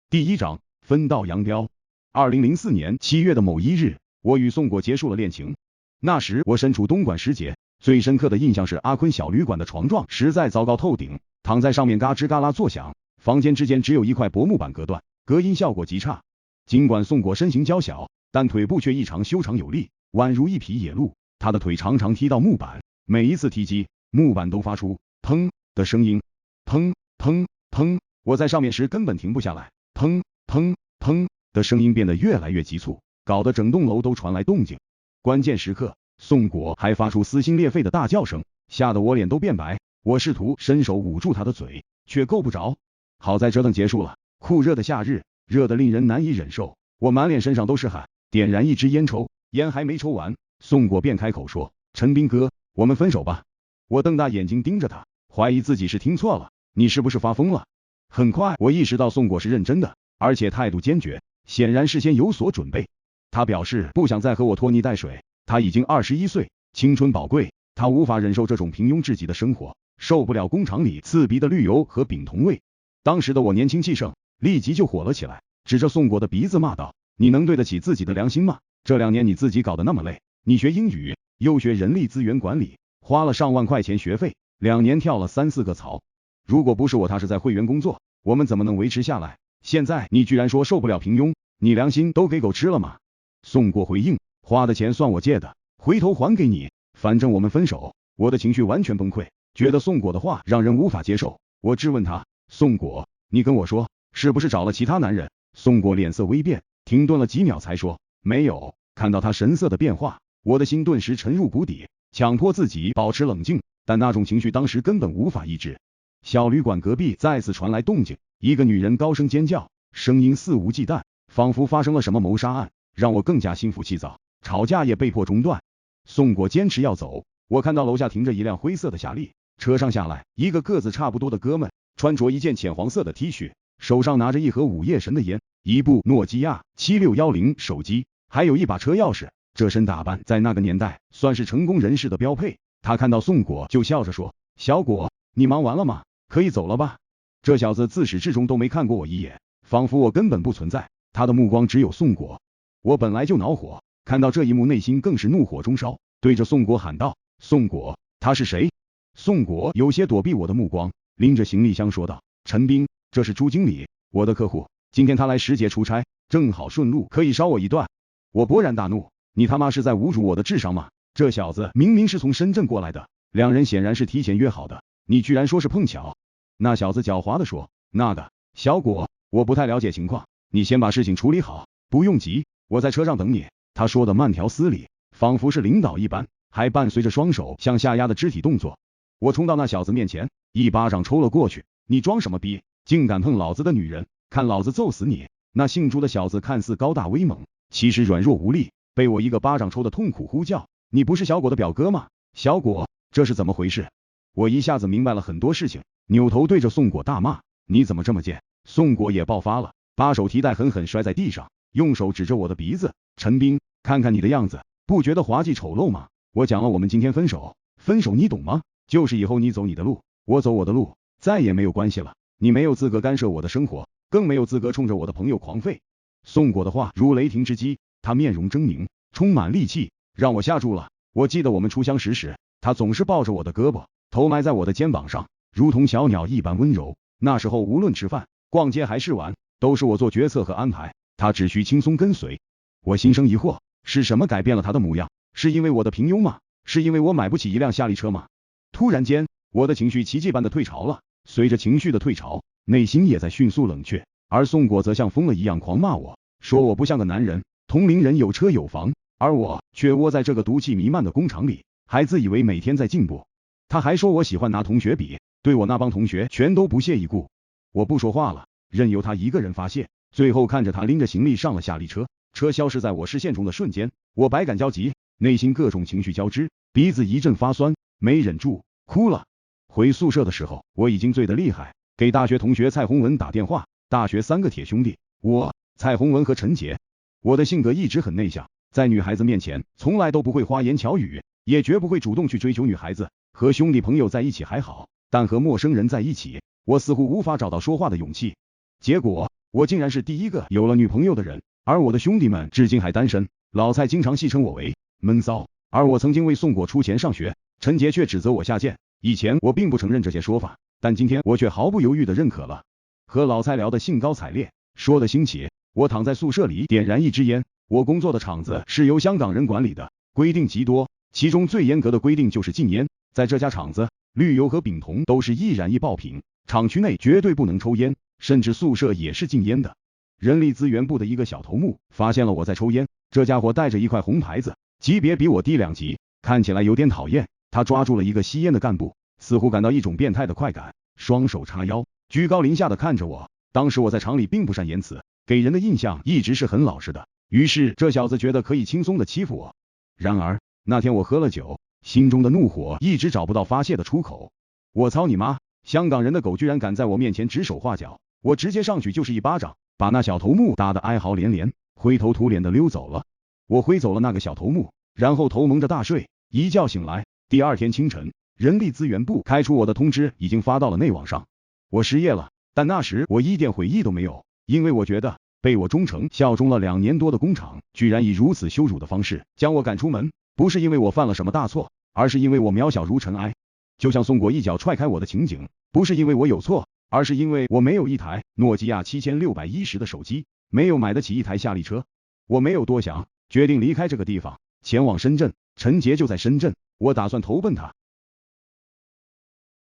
第1章分道扬镳。2004年7月的某一日，我与宋果结束了恋情。那时我身处东莞时节，最深刻的印象是阿坤小旅馆的床状实在糟糕透顶，躺在上面嘎吱嘎啦作响，房间之间只有一块薄木板隔断，隔音效果极差。尽管宋果身形娇小，但腿部却异常修长有力，宛如一匹野鹿。他的腿常常踢到木板，每一次踢击，木板都发出砰的声音，砰砰砰。我在上面时根本停不下来，砰砰砰的声音变得越来越急促，搞得整栋楼都传来动静。关键时刻，宋果还发出撕心裂肺的大叫声，吓得我脸都变白。我试图伸手捂住他的嘴，却够不着。好在折腾结束了。酷热的夏日，热得令人难以忍受，我满脸身上都是汗，点燃一支烟抽，烟还没抽完，宋果便开口说：“陈斌哥，我们分手吧。”我瞪大眼睛盯着他，怀疑自己是听错了，你是不是发疯了？很快我意识到宋果是认真的，而且态度坚决，显然事先有所准备。他表示不想再和我拖泥带水，他已经21岁，青春宝贵，他无法忍受这种平庸至极的生活，受不了工厂里刺鼻的绿油和丙酮味。当时的我年轻气盛，立即就火了起来，指着宋果的鼻子骂道：“你能对得起自己的良心吗？这2年你自己搞得那么累，你学英语，又学人力资源管理，花了上万块钱学费，2年跳了3、4个槽。如果不是我踏实在会员工作，我们怎么能维持下来？现在你居然说受不了平庸，你良心都给狗吃了吗？”宋果回应：“花的钱算我借的，回头还给你，反正我们分手。”我的情绪完全崩溃，觉得宋果的话让人无法接受。我质问他：“宋果，你跟我说，是不是找了其他男人？”宋果脸色微变，停顿了几秒才说：“没有。”看到他神色的变化，我的心顿时沉入谷底，强迫自己保持冷静，但那种情绪当时根本无法抑制。小旅馆隔壁再次传来动静，一个女人高声尖叫，声音肆无忌惮，仿佛发生了什么谋杀案，让我更加心浮气躁，吵架也被迫中断。宋果坚持要走，我看到楼下停着一辆灰色的夏利，车上下来一个个子差不多的哥们，穿着一件浅黄色的 T 恤，手上拿着一盒午夜神的烟，一部诺基亚7610手机，还有一把车钥匙。这身打扮在那个年代算是成功人士的标配。他看到宋果就笑着说：“小果，你忙完了吗？可以走了吧？”这小子自始至终都没看过我一眼，仿佛我根本不存在，他的目光只有宋果。我本来就恼火，看到这一幕内心更是怒火中烧，对着宋果喊道：“宋果，他是谁？”宋果有些躲避我的目光，拎着行李箱说道：“陈斌，这是朱经理，我的客户，今天他来10节出差，正好顺路可以捎我一段。”我勃然大怒，你他妈是在侮辱我的智商吗？这小子明明是从深圳过来的，2人显然是提前约好的，你居然说是碰巧。那小子狡猾地说：“那个，小果，我不太了解情况，你先把事情处理好，不用急，我在车上等你。”他说的慢条斯理，仿佛是领导一般，还伴随着双手向下压的肢体动作。我冲到那小子面前，一巴掌抽了过去：“你装什么逼？竟敢碰老子的女人，看老子揍死你！”那姓朱的小子看似高大威猛，其实软弱无力，被我一个巴掌抽得痛苦呼叫：“你不是小果的表哥吗？小果，这是怎么回事？”我一下子明白了很多事情，扭头对着宋果大骂：“你怎么这么贱？”宋果也爆发了，把手提袋狠狠摔在地上，用手指着我的鼻子：“陈斌，看看你的样子，不觉得滑稽丑陋吗？我讲了我们今天分手，分手你懂吗？就是以后你走你的路，我走我的路，再也没有关系了。你没有资格干涉我的生活，更没有资格冲着我的朋友狂吠。”宋果的话如雷霆之击，他面容狰狞，充满戾气，让我吓住了。我记得我们初相识时，他总是抱着我的胳膊，头埋在我的肩膀上，如同小鸟一般温柔。那时候无论吃饭、逛街还是玩，都是我做决策和安排，他只需轻松跟随。我心生疑惑，是什么改变了他的模样？是因为我的平庸吗？是因为我买不起一辆夏利车吗？突然间，我的情绪奇迹般的退潮了。随着情绪的退潮，内心也在迅速冷却，而宋果则像疯了一样狂骂我，说我不像个男人，同龄人有车有房，而我却窝在这个毒气弥漫的工厂里，还自以为每天在进步。他还说我喜欢拿同学比，对我那帮同学全都不屑一顾。我不说话了，任由他一个人发泄。最后看着他拎着行李上了夏利车，车消失在我视线中的瞬间，我百感交集，内心各种情绪交织，鼻子一阵发酸，没忍住哭了。回宿舍的时候，我已经醉得厉害，给大学同学蔡洪文打电话。大学3个铁兄弟，我、蔡洪文和陈杰。我的性格一直很内向，在女孩子面前从来都不会花言巧语，也绝不会主动去追求女孩子。和兄弟朋友在一起还好，但和陌生人在一起，我似乎无法找到说话的勇气。结果我竟然是第一个有了女朋友的人，而我的兄弟们至今还单身。老蔡经常戏称我为闷骚，而我曾经为宋果出钱上学，陈杰却指责我下贱。以前我并不承认这些说法，但今天我却毫不犹豫地认可了。和老蔡聊得兴高采烈，说得兴起，我躺在宿舍里点燃一支烟。我工作的厂子是由香港人管理的，规定极多，其中最严格的规定就是禁烟。在这家厂子，绿油和丙酮都是易燃易爆品，厂区内绝对不能抽烟，甚至宿舍也是禁烟的。人力资源部的一个小头目发现了我在抽烟，这家伙带着一块红牌子，级别比我低2级，看起来有点讨厌。他抓住了一个吸烟的干部，似乎感到一种变态的快感，双手叉腰，居高临下的看着我。当时我在厂里并不善言辞，给人的印象一直是很老实的，于是这小子觉得可以轻松的欺负我。然而那天我喝了酒，心中的怒火一直找不到发泄的出口。我操你妈！香港人的狗居然敢在我面前指手画脚，我直接上去就是一巴掌，把那小头目打得哀嚎连连，灰头土脸的溜走了。我挥走了那个小头目，然后头蒙着大睡，一觉醒来，第二天清晨，人力资源部开除我的通知已经发到了内网上，我失业了。但那时我一点悔意都没有，因为我觉得被我忠诚效忠了2年多的工厂，居然以如此羞辱的方式将我赶出门，不是因为我犯了什么大错，而是因为我渺小如尘埃。就像宋果一脚踹开我的情景，不是因为我有错，而是因为我没有一台诺基亚7610的手机，没有买得起一台夏利车。我没有多想，决定离开这个地方，前往深圳。陈杰就在深圳，我打算投奔他，